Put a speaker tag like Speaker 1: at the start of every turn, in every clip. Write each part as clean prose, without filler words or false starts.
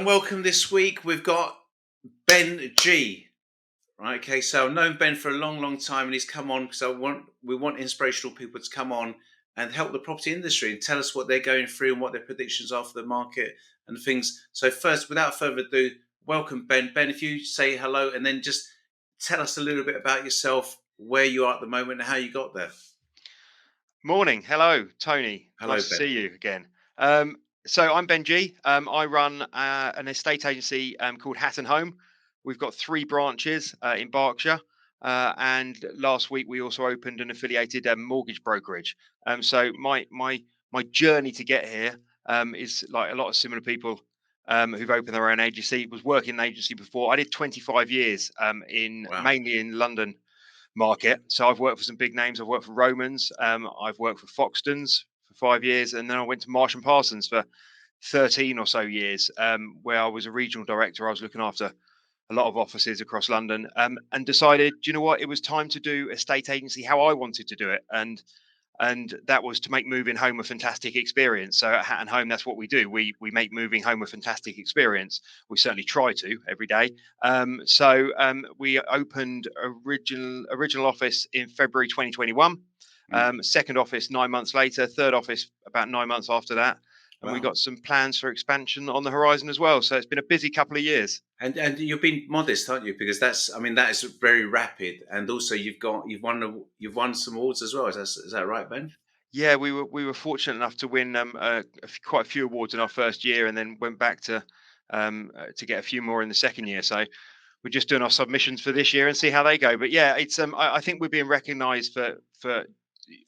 Speaker 1: welcome this week. We've got Ben G. Right, okay. So I've known Ben for a long, long time, and he's come on because we want inspirational people to come on and help the property industry and tell us what they're going through and what their predictions are for the market and things. So first, without further ado, welcome Ben. Ben, if you say hello and then just tell us a little bit about yourself, where you are at the moment, and how you got there.
Speaker 2: Morning. Hello, Tony.
Speaker 1: Hello,
Speaker 2: Nice to
Speaker 1: Ben.
Speaker 2: see you again. Um, so I'm Ben G. I run an estate agency called Hatton Home. We've got 3 branches in Berkshire. And last week we also opened an affiliated mortgage brokerage. So my journey to get here is like a lot of similar people who've opened their own agency. Was working in an agency before. I did 25 years in
Speaker 1: Wow.
Speaker 2: mainly in London market. So I've worked for some big names. I've worked for Romans. I've worked for Foxtons for 5 years, and then I went to Marsh and Parsons for 13 or so years, where I was a regional director. I was looking after a lot of offices across London, and decided, do you know what? It was time to do estate agency how I wanted to do it, and that was to make moving home a fantastic experience. So at Hatton Home, that's what we do. We make moving home a fantastic experience. We certainly try to every day. We opened original office in February 2021.
Speaker 1: Mm.
Speaker 2: Second office 9 months later. Third office about 9 months after that. And we
Speaker 1: Wow.
Speaker 2: got some plans for expansion on the horizon as well. So it's been a busy couple of years.
Speaker 1: And you've been modest, aren't you? Because that is very rapid, and also you've won some awards as well. Is that right, Ben?
Speaker 2: Yeah, we were fortunate enough to win quite a few awards in our first year, and then went back to get a few more in the second year. So we're just doing our submissions for this year and see how they go. But yeah, it's I think we're being recognised for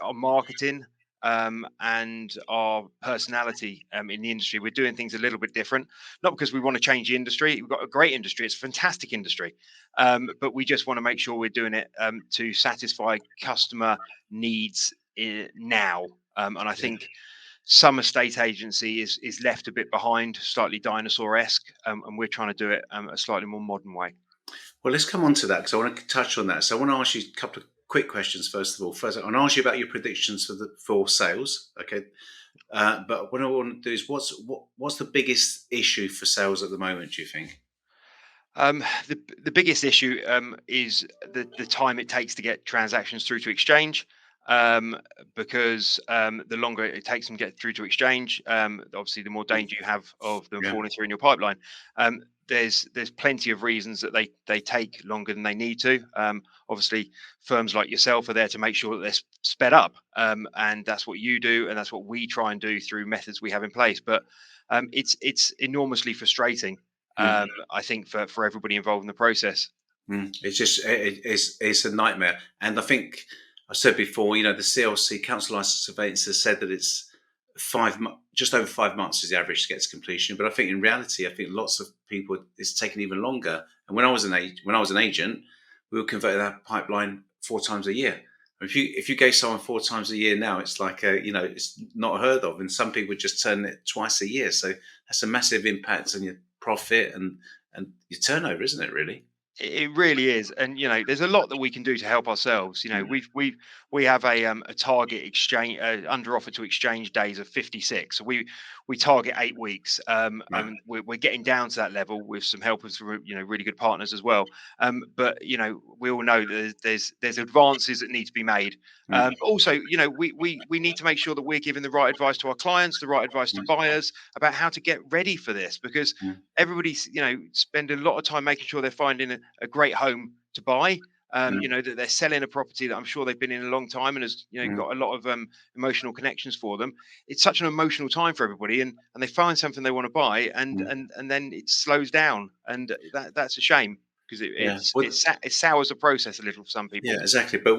Speaker 2: our marketing and our personality in the industry. We're doing things a little bit different, not because we want to change the industry. We've got a great industry; it's a fantastic industry, but we just want to make sure we're doing it to satisfy customer needs now. And I
Speaker 1: Yeah.
Speaker 2: think some estate agency is left a bit behind, slightly dinosaur-esque, and we're trying to do it a slightly more modern way.
Speaker 1: Well, let's come on to that because I want to touch on that. So I want to ask you a couple of quick questions first of all. First, I want to ask you about your predictions for sales. Okay, but what I want to do is what's the biggest issue for sales at the moment? Do you think?
Speaker 2: The biggest issue is the time it takes to get transactions through to exchange. Um, because the longer it takes them to get through to exchange, obviously the more danger you have of them
Speaker 1: Yeah.
Speaker 2: falling through in your pipeline. There's plenty of reasons that they take longer than they need to. Obviously, firms like yourself are there to make sure that they're sped up, and that's what you do, and that's what we try and do through methods we have in place. But it's enormously frustrating,
Speaker 1: Mm.
Speaker 2: I think, for everybody involved in the process.
Speaker 1: It's just it's a nightmare, and I think I said before, the CLC Council License Surveillance has said that it's just over 5 months is the average to get to completion. But I think in reality, I think lots of people it's taken even longer. And when I was an agent, we were converting that pipeline 4 times a year. If you gave someone 4 times a year now, it's like it's not heard of, and some people just turn it twice a year. So that's a massive impact on your profit and your turnover, isn't it? Really.
Speaker 2: It really is, and there's a lot that we can do to help ourselves. We have a target exchange under offer to exchange days of 56. So we target 8 weeks,
Speaker 1: Right.
Speaker 2: and we're getting down to that level with some help of some really good partners as well. But we all know that there's advances that need to be made.
Speaker 1: Mm,
Speaker 2: But also, we need to make sure that we're giving the right advice to our clients, the right advice to
Speaker 1: mm,
Speaker 2: buyers about how to get ready for this, because
Speaker 1: mm,
Speaker 2: everybody's spending a lot of time making sure they're finding a great home to buy.
Speaker 1: mm,
Speaker 2: That they're selling a property that I'm sure they've been in a long time and has
Speaker 1: mm,
Speaker 2: got a lot of emotional connections for them. It's such an emotional time for everybody, and they find something they want to buy, and
Speaker 1: mm.
Speaker 2: and then it slows down, and that's a shame, because
Speaker 1: Yeah. Well,
Speaker 2: it sours the process a little for some
Speaker 1: yeah,
Speaker 2: people.
Speaker 1: exactly. But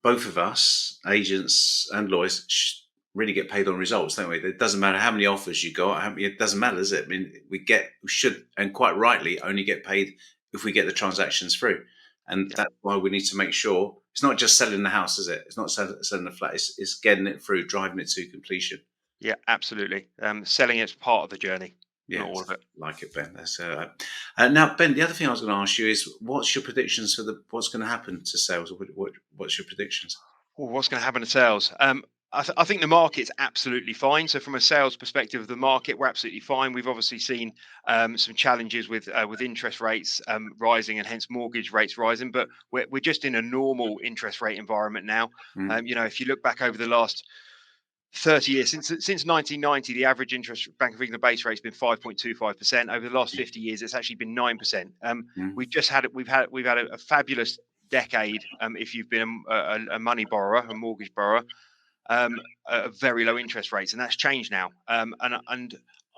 Speaker 1: both of us, agents and lawyers, really get paid on results, don't we? It doesn't matter how many offers you got. It doesn't matter, does it? I mean, we should, and quite rightly, only get paid if we get the transactions through. And
Speaker 2: Yeah.
Speaker 1: that's why we need to make sure it's not just selling the house, is it? It's not selling the flat. It's getting it through, driving it to completion.
Speaker 2: Yeah, absolutely. Selling it's part of the journey, not all of
Speaker 1: Yes,
Speaker 2: it.
Speaker 1: like it, Ben. Now, Ben. The other thing I was going to ask you is, what's your predictions for what's going to happen to sales? What's your predictions?
Speaker 2: Well, what's going to happen to sales? I think the market's absolutely fine. So from a sales perspective of the market, we're absolutely fine. We've obviously seen some challenges with interest rates rising and hence mortgage rates rising, but we're just in a normal interest rate environment now.
Speaker 1: Mm,
Speaker 2: If you look back over the last 30 years, since 1990, the average interest Bank of England base rate has been 5.25%. Over the last 50 years, it's actually been 9%.
Speaker 1: mm,
Speaker 2: We've had a fabulous decade. If you've been a money borrower, a mortgage borrower, at very low interest rates, and that's changed now. And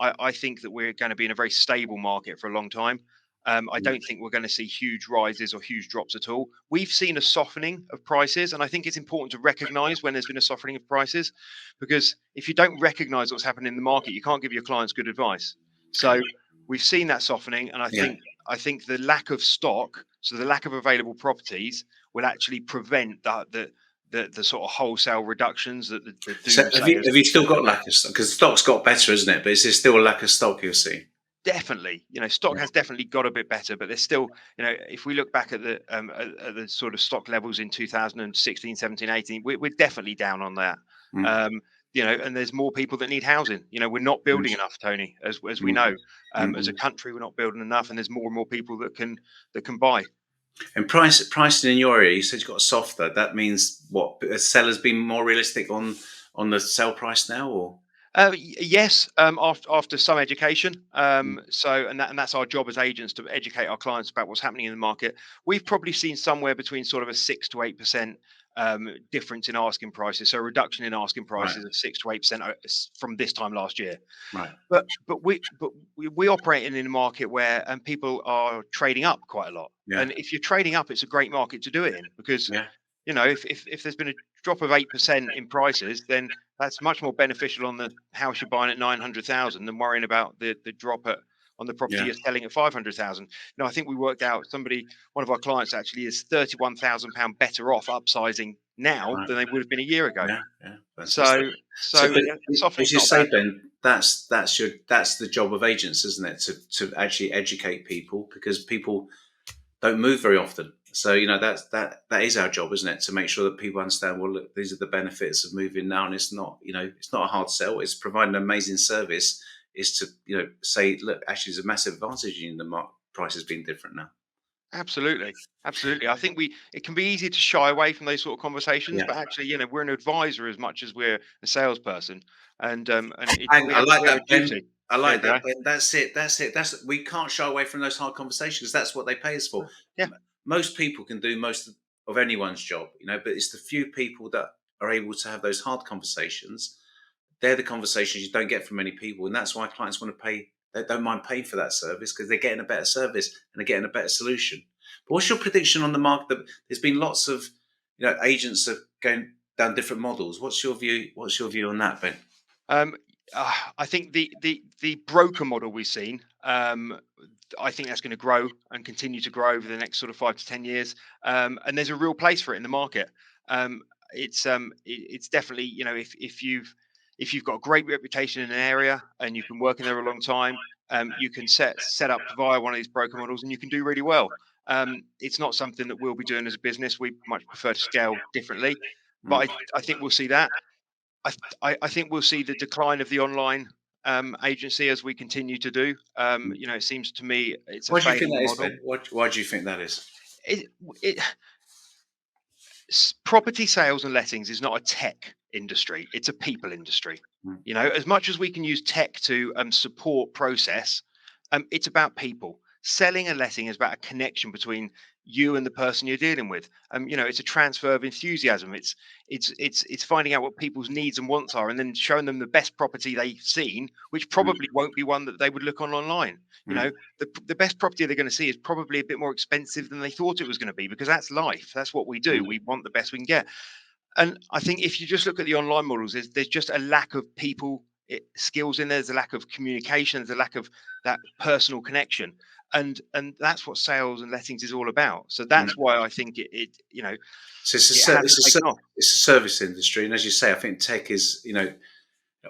Speaker 2: I think that we're going to be in a very stable market for a long time. I
Speaker 1: mm.
Speaker 2: don't think we're going to see huge rises or huge drops at all. We've seen a softening of prices, and I think it's important to recognise when there's been a softening of prices, because if you don't recognise what's happening in the market, you can't give your clients good advice. So we've seen that softening, and I
Speaker 1: Yeah.
Speaker 2: think I think the lack of stock, so the lack of available properties, will actually prevent the sort of wholesale reductions that the
Speaker 1: So
Speaker 2: doomsayers
Speaker 1: have you still
Speaker 2: talk
Speaker 1: got
Speaker 2: about.
Speaker 1: lack of stock? Because stock's got better, isn't it? But is there still a lack of stock you'll see?
Speaker 2: Definitely, stock
Speaker 1: Yeah.
Speaker 2: has definitely got a bit better, but there's still, if we look back at the sort of stock levels in 2016, 17, 18, we're definitely down on that.
Speaker 1: Mm,
Speaker 2: Um, and there's more people that need housing. We're not
Speaker 1: mm,
Speaker 2: building enough, Tony, as we
Speaker 1: mm,
Speaker 2: know.
Speaker 1: mm,
Speaker 2: As a
Speaker 1: mm.
Speaker 2: country, we're not building enough, and there's more and more people that can buy.
Speaker 1: And pricing in your area, you said you got softer. That means what? Sellers being more realistic on the sell price now, or
Speaker 2: Yes, after some education.
Speaker 1: mm,
Speaker 2: And that's our job as agents, to educate our clients about what's happening in the market. We've probably seen somewhere between sort of a 6 to 8% difference in asking prices, so a reduction in asking
Speaker 1: right,
Speaker 2: prices of 6 to 8% from this time last year.
Speaker 1: right,
Speaker 2: But we operate in a market where people are trading up quite a lot.
Speaker 1: yeah,
Speaker 2: And if you're trading up, it's a great market to do it in, because
Speaker 1: yeah,
Speaker 2: if there's been a drop of 8% in prices, then that's much more beneficial on the house you're buying at 900,000 than worrying about the drop on the property
Speaker 1: yeah,
Speaker 2: you're selling at 500,000. I think we worked out, one of our clients actually is £31,000 better off upsizing now
Speaker 1: right,
Speaker 2: than they would have been a year ago.
Speaker 1: yeah, yeah. Fantastic.
Speaker 2: So,
Speaker 1: So,
Speaker 2: so
Speaker 1: but
Speaker 2: yeah, softening's
Speaker 1: as you
Speaker 2: not a bad
Speaker 1: say,
Speaker 2: thing.
Speaker 1: Ben, that's the job of agents, isn't it? To actually educate people because people don't move very often. So that is our job, isn't it? To make sure that people understand. Well, look, these are the benefits of moving now, and it's not a hard sell. It's providing an amazing service. Is to say, look, actually, there's a massive advantage in the price has been different now.
Speaker 2: Absolutely, absolutely. I think it can be easy to shy away from those sort of conversations,
Speaker 1: Yeah,
Speaker 2: but actually, we're an advisor as much as we're a salesperson, and
Speaker 1: and I like
Speaker 2: we have a
Speaker 1: that, Ben.
Speaker 2: duty.
Speaker 1: I
Speaker 2: There you
Speaker 1: like that,
Speaker 2: go.
Speaker 1: Ben. That's it. That's it. We can't shy away from those hard conversations. That's what they pay us for.
Speaker 2: Yeah,
Speaker 1: Most people can do most of anyone's job, but it's the few people that are able to have those hard conversations. They're the conversations you don't get from many people, and that's why clients want to pay. They don't mind paying for that service because they're getting a better service and they're getting a better solution. But what's your prediction on the market? There's been lots of agents are going down different models. What's your view? What's your view on that, Ben?
Speaker 2: Um, I think the broker model we've seen, I think that's going to grow and continue to grow over the next sort of 5 to 10 years. And there's a real place for it in the market. It's definitely, if you've got a great reputation in an area and you've been working there a long time, you can set up via one of these broker models and you can do really well. It's not something that we'll be doing as a business. We much prefer to scale differently, but
Speaker 1: Mm,
Speaker 2: I think we'll see that. I think we'll see the decline of the online agency as we continue to do.
Speaker 1: mm.
Speaker 2: It seems to me it's a
Speaker 1: Why do you think
Speaker 2: failing
Speaker 1: that is,
Speaker 2: model.
Speaker 1: Ben? Why do you think that is?
Speaker 2: It, it, Property sales and lettings is not a tech industry; it's a people industry.
Speaker 1: Mm,
Speaker 2: As much as we can use tech to support process, it's about people. Selling and letting is about a connection between you and the person you're dealing with. It's a transfer of enthusiasm. It's finding out what people's needs and wants are, and then showing them the best property they've seen, which
Speaker 1: mm,
Speaker 2: probably won't be one that they would look on online. You
Speaker 1: mm,
Speaker 2: know, the best property they're going to see is probably a bit more expensive than they thought it was going to be, because that's life. That's what we do.
Speaker 1: mm,
Speaker 2: We want the best we can get. And I think if you just look at the online models, there's just a lack of people skills in there. There's a lack of communication. There's a lack of that personal connection, and that's what sales and lettings is all about. So
Speaker 1: mm.
Speaker 2: that's why I think
Speaker 1: So
Speaker 2: it hasn't taken off.
Speaker 1: it's a service industry, and as you say, I think tech is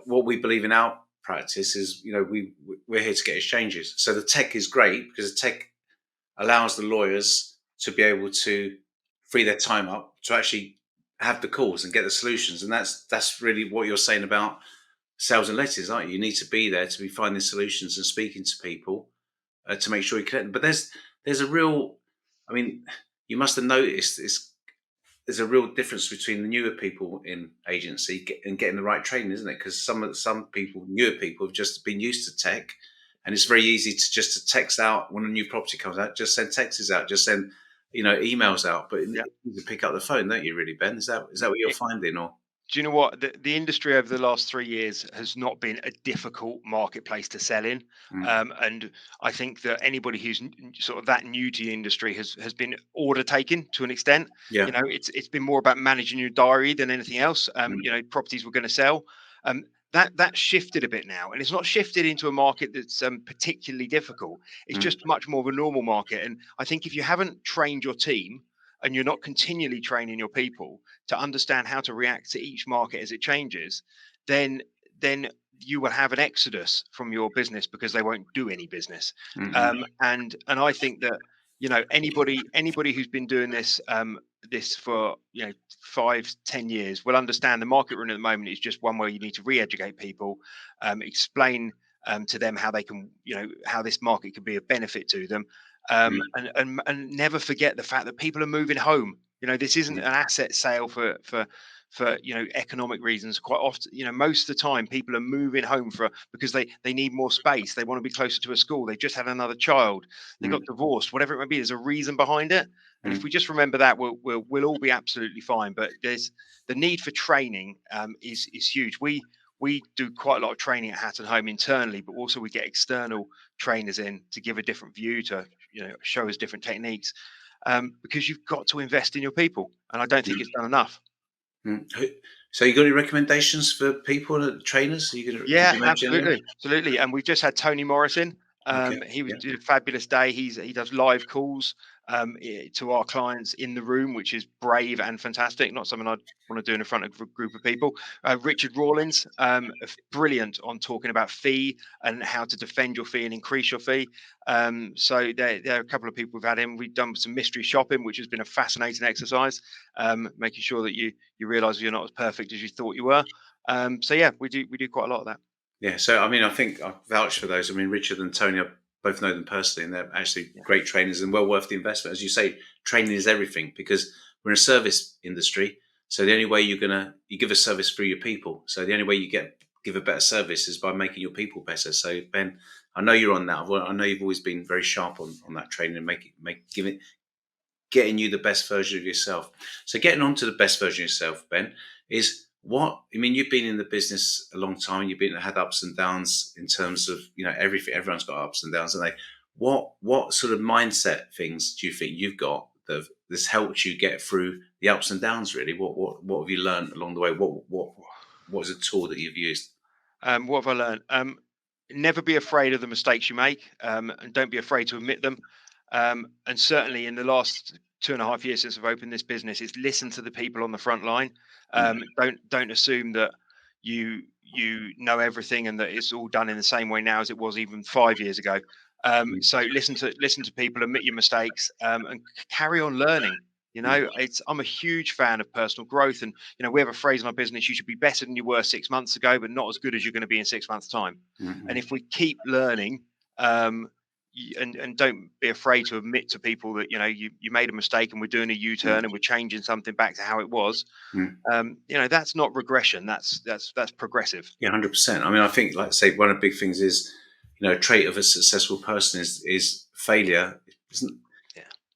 Speaker 1: what we believe in our practice is we're here to get exchanges. So the tech is great because the tech allows the lawyers to be able to free their time up to actually have the calls and get the solutions, and that's really what you're saying about sales and letters, aren't you? You need to be there to be finding solutions and speaking to people to make sure you connect. But there's a real, I mean, you must have noticed there's a real difference between the newer people in agency and getting the right training, isn't it? Because some people, newer people, have just been used to tech, and it's very easy to just to text out when a new property comes out. Just send texts out, just send emails out. But
Speaker 2: Yeah.
Speaker 1: you need to pick up the phone, don't you? Really, Ben? Is that what you're finding? Or
Speaker 2: Do you know what? The industry over the last 3 years has not been a difficult marketplace to sell in.
Speaker 1: mm,
Speaker 2: And I think that anybody who's sort of that new to the industry has been order taking to an extent.
Speaker 1: yeah,
Speaker 2: It's been more about managing your diary than anything else.
Speaker 1: mm,
Speaker 2: Properties we're going to sell. That shifted a bit now, and it's not shifted into a market that's particularly difficult. It's
Speaker 1: mm,
Speaker 2: just much more of a normal market. And I think if you haven't trained your team and you're not continually training your people to understand how to react to each market as it changes, then then you will have an exodus from your business because they won't do any business.
Speaker 1: mm,
Speaker 2: And I think that anybody who's been doing this for 5-10 years will understand the market we're in at the moment is just one where you need to re-educate people, explain to them how they can how this market could be a benefit to them,
Speaker 1: mm,
Speaker 2: and never forget the fact that people are moving home. This isn't
Speaker 1: mm,
Speaker 2: an asset sale for economic reasons. Quite often, most of the time people are moving home because they need more space, they want to be closer to a school, they just had another child, they got
Speaker 1: mm,
Speaker 2: divorced, whatever it may be. There's a reason behind it, and if
Speaker 1: mm,
Speaker 2: we just remember that, we'll all be absolutely fine. But there's the need for training is huge. We do quite a lot of training at Hatton Home internally, but also we get external trainers in to give a different view, to show us different techniques, because you've got to invest in your people, and I don't think it's
Speaker 1: mm,
Speaker 2: done enough.
Speaker 1: So you got any recommendations for people, trainers? Could
Speaker 2: Yeah,
Speaker 1: you mention any?
Speaker 2: absolutely, absolutely. And we've just had Tony Morris in.
Speaker 1: Okay.
Speaker 2: He was
Speaker 1: Yeah.
Speaker 2: did a fabulous day. He does live calls to our clients in the room, which is brave and fantastic. Not something I'd want to do in front of a group of people. Richard Rawlins, brilliant on talking about fee and how to defend your fee and increase your fee. So there are a couple of people we've had in. We've done some mystery shopping, which has been a fascinating exercise, making sure that you realise you're not as perfect as you thought you were. So yeah, we do quite a lot of that.
Speaker 1: Yeah. So I mean, I think I vouch for those. I mean, Richard and Tony, I both know them personally, and they're actually
Speaker 2: Yeah,
Speaker 1: great trainers and well worth the investment. As you say, training is everything because we're in a service industry. So the only way you give a service through your people. So the only way you give a better service is by making your people better. So Ben, I know you're on that. I know you've always been very sharp on that training and getting you the best version of yourself. So getting on to the best version of yourself, Ben, is what I mean. You've been in the business a long time. You've been had ups and downs in terms of everything. Everyone's got ups and downs, and what sort of mindset things do you think you've got that this helped you get through the ups and downs? Really, what have you learned along the way? What is a tool that you've used?
Speaker 2: what have I learned? Never be afraid of the mistakes you make, and don't be afraid to admit them. And certainly in the last 2.5 years since I've opened this business, it's listen to the people on the front line.
Speaker 1: Mm,
Speaker 2: Don't assume that you know everything and that it's all done in the same way now as it was even 5 years ago.
Speaker 1: mm,
Speaker 2: So listen to people, admit your mistakes, and carry on learning.
Speaker 1: mm,
Speaker 2: I'm a huge fan of personal growth, and we have a phrase in our business: you should be better than you were 6 months ago, but not as good as you're going to be in 6 months' time.
Speaker 1: mm,
Speaker 2: And
Speaker 1: mm,
Speaker 2: if we keep learning, um, and don't be afraid to admit to people that you made a mistake and we're doing a U-turn and we're changing something back to how it was.
Speaker 1: mm.
Speaker 2: That's not regression. That's progressive.
Speaker 1: Yeah, 100%. I mean, I think, like I say, one of the big things is, a trait of a successful person is failure. Isn't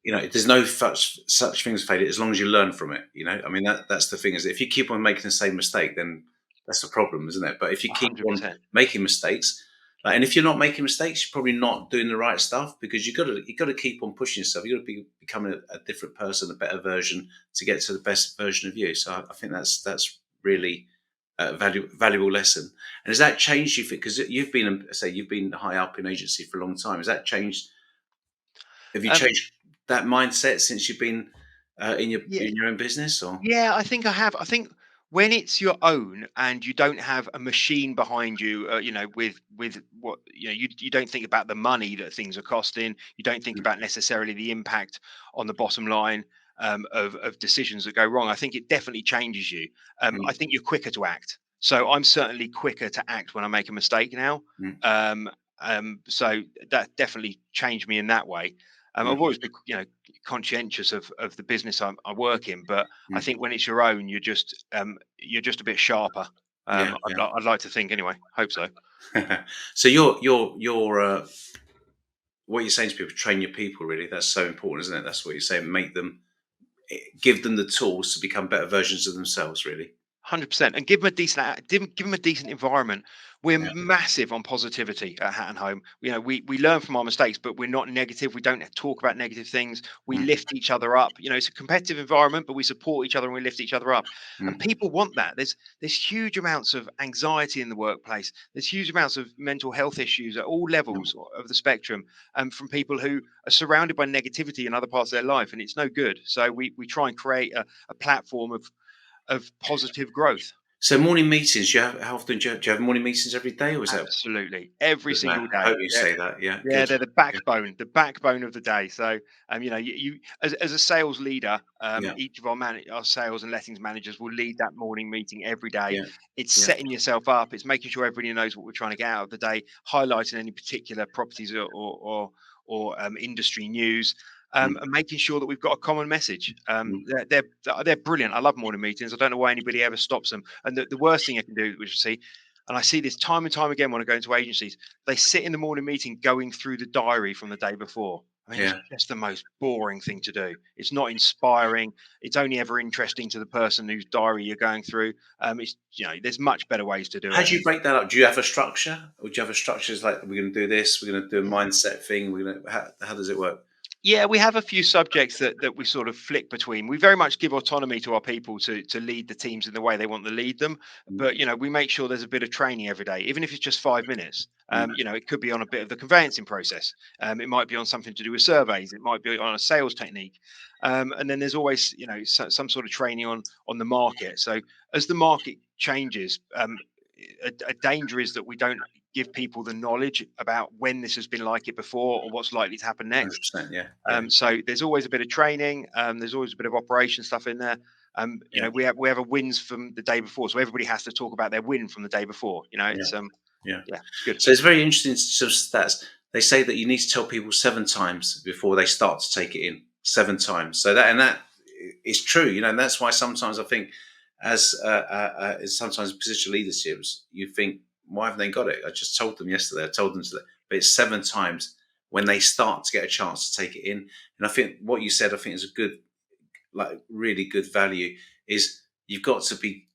Speaker 2: Yeah,
Speaker 1: There's no such thing as failure as long as you learn from it. I mean, that's the thing is if you keep on making the same mistake, then that's the problem, isn't it? But if you
Speaker 2: one
Speaker 1: keep
Speaker 2: hundred
Speaker 1: on
Speaker 2: percent.
Speaker 1: making mistakes, and if you're not making mistakes, you're probably not doing the right stuff because you got to keep on pushing yourself. You got to be becoming a different person, a better version to get to the best version of you. So I think that's really a valuable lesson. And has that changed you? Because you've been high up in agency for a long time. Has that changed? Have you
Speaker 2: Um,
Speaker 1: changed that mindset since you've been in your
Speaker 2: yeah,
Speaker 1: own business? Or
Speaker 2: yeah, I think I have. I think when it's your own and you don't have a machine behind you, with what you don't think about the money that things are costing. You don't think
Speaker 1: mm,
Speaker 2: about necessarily the impact on the bottom line. of decisions that go wrong. I think it definitely changes you. I
Speaker 1: mm,
Speaker 2: think you're quicker to act. So I'm certainly quicker to act when I make a mistake now.
Speaker 1: mm,
Speaker 2: Um, so that definitely changed me in that way. I've
Speaker 1: mm,
Speaker 2: always been, conscientious of the business I work in, but I
Speaker 1: mm.
Speaker 2: think when it's your own, you're just a bit sharper.
Speaker 1: Yeah, yeah.
Speaker 2: I'd like to think anyway. Hope so.
Speaker 1: So you're what you're saying to people, train your people. Really, that's so important, isn't it? That's what you're saying. Make them, give them the tools to become better versions of themselves. Really.
Speaker 2: 100%, and give them a give them a decent environment. We're
Speaker 1: Yeah.
Speaker 2: massive on positivity at Hat and Home. We learn from our mistakes, but we're not negative. We don't talk about negative things. We
Speaker 1: Mm,
Speaker 2: lift each other up. It's a competitive environment, but we support each other and we lift each other up. And
Speaker 1: mm,
Speaker 2: people want that. There's huge amounts of anxiety in the workplace. There's huge amounts of mental health issues at all
Speaker 1: mm.
Speaker 2: levels of the spectrum, from people who are surrounded by negativity in other parts of their life, and it's no good. So we try and create a platform of positive growth.
Speaker 1: So morning meetings. How often do you have morning meetings every day, or is that
Speaker 2: Absolutely, every
Speaker 1: good, man?
Speaker 2: single
Speaker 1: I
Speaker 2: day.
Speaker 1: hope you say that. Yeah,
Speaker 2: Yeah,
Speaker 1: good.
Speaker 2: they're
Speaker 1: Yeah,
Speaker 2: the backbone of the day. So, you as a sales leader,
Speaker 1: yeah,
Speaker 2: each of our sales and lettings managers will lead that morning meeting every day.
Speaker 1: yeah,
Speaker 2: It's
Speaker 1: yeah,
Speaker 2: setting yourself up. It's making sure everybody knows what we're trying to get out of the day, highlighting any particular properties or industry news.
Speaker 1: mm,
Speaker 2: And making sure that we've got a common message.
Speaker 1: mm,
Speaker 2: They're brilliant. I love morning meetings. I don't know why anybody ever stops them. And the worst thing I can do, which I see, and I see this time and time again when I go into agencies, they sit in the morning meeting going through the diary from the day before. I mean, it's
Speaker 1: yeah.
Speaker 2: just the most boring thing to do. It's not inspiring. It's only ever interesting to the person whose diary you're going through. There's much better ways to do
Speaker 1: How
Speaker 2: it.
Speaker 1: do you
Speaker 2: And
Speaker 1: break that up? Do you have a structure, or do you have a structure? It's like we're going to do this. We're going to do a mindset thing. We're going to. How does it work?
Speaker 2: yeah, we have a few subjects that we sort of flick between. We very much give autonomy to our people to lead the teams in the way they want to lead them,
Speaker 1: Mm,
Speaker 2: but we make sure there's a bit of training every day, even if it's just 5 minutes.
Speaker 1: mm,
Speaker 2: It could be on a bit of the conveyancing process. It might be on something to do with surveys. It might be on a sales technique, and then there's always some sort of training on the market. So as the market changes, a danger is that we don't give people the knowledge about when this has been like it before or what's likely to happen next.
Speaker 1: 100%. Yeah, yeah,
Speaker 2: So there's always a bit of training. There's always a bit of operation stuff in there.
Speaker 1: yeah,
Speaker 2: We have a wins from the day before, so everybody has to talk about their win from the day before.
Speaker 1: yeah,
Speaker 2: It's
Speaker 1: yeah.
Speaker 2: yeah, it's good.
Speaker 1: So it's very interesting sort of stats. They say that you need to tell people 7 times before they start to take it in. 7 times. So that is true. And that's why sometimes I think, as sometimes position leaderships, you think, why haven't they got it? I just told them yesterday. I told them today, but it's 7 times when they start to get a chance to take it in. And I think what you said, I think is a good, like really good value. Is you've got to be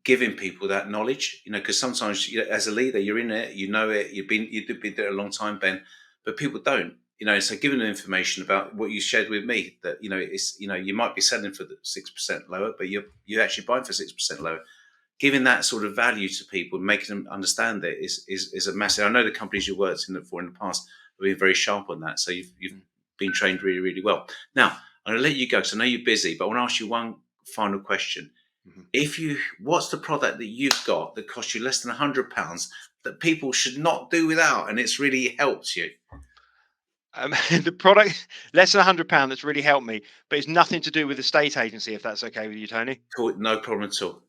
Speaker 1: giving people that knowledge, because sometimes as a leader, you're in it, you've been there a long time, Ben, but people don't, so giving them information about what you shared with me, that, it's, you might be selling for the 6% lower, but you're actually buying for 6% lower. Giving that sort of value to people and making them understand it is a massive. I know the companies you worked in the past have been very sharp on that. So you've
Speaker 2: Mm,
Speaker 1: been trained really, really well. Now, I'm going to let you go because I know you're busy, but I want to ask you one final question.
Speaker 2: mhm.
Speaker 1: What's the product that you've got that costs you less than £100 that people should not do without, and it's really helped you?
Speaker 2: The product less than £100 that's really helped me, but it's nothing to do with the state agency. If that's okay with you, Tony.
Speaker 1: Cool, no problem at all.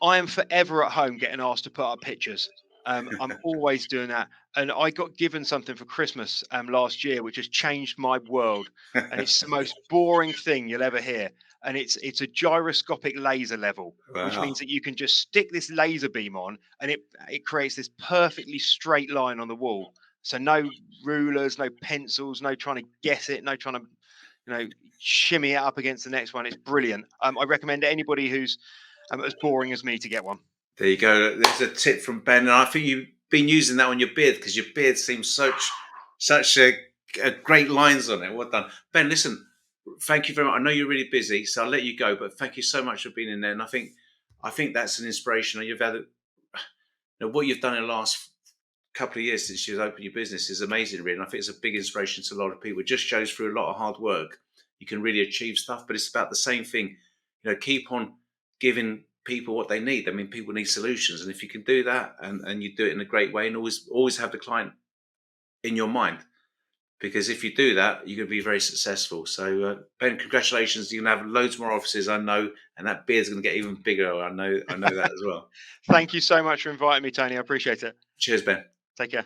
Speaker 2: I am forever at home getting asked to put up pictures. I'm always doing that. And I got given something for Christmas last year, which has changed my world. And it's the most boring thing you'll ever hear. And it's a gyroscopic laser level, which
Speaker 1: Wow.
Speaker 2: means that you can just stick this laser beam on, and it creates this perfectly straight line on the wall. So no rulers, no pencils, no trying to guess it, no trying to you know shimmy it up against the next one. It's brilliant. I recommend anybody who's as boring as me to get one.
Speaker 1: There you go. There's a tip from Ben, and I think you've been using that on your beard because your beard seems such a great lines on it. Well done, Ben. Listen, thank you very much. I know you're really busy, so I'll let you go. But thank you so much for being in there. And I think that's an inspiration. You've had what you've done in the last couple of years since you've opened your business is amazing, really. And I think it's a big inspiration to a lot of people. It just shows through a lot of hard work you can really achieve stuff, but it's about the same thing. Keep on giving people what they need. I mean, people need solutions, and if you can do that and you do it in a great way, and always have the client in your mind, because if you do that, you're going to be very successful. So, Ben, congratulations! You're going to have loads more offices, I know, and that beard's going to get even bigger. I know that as well.
Speaker 2: Thank you so much for inviting me, Tony. I appreciate it.
Speaker 1: Cheers, Ben.
Speaker 2: Take care.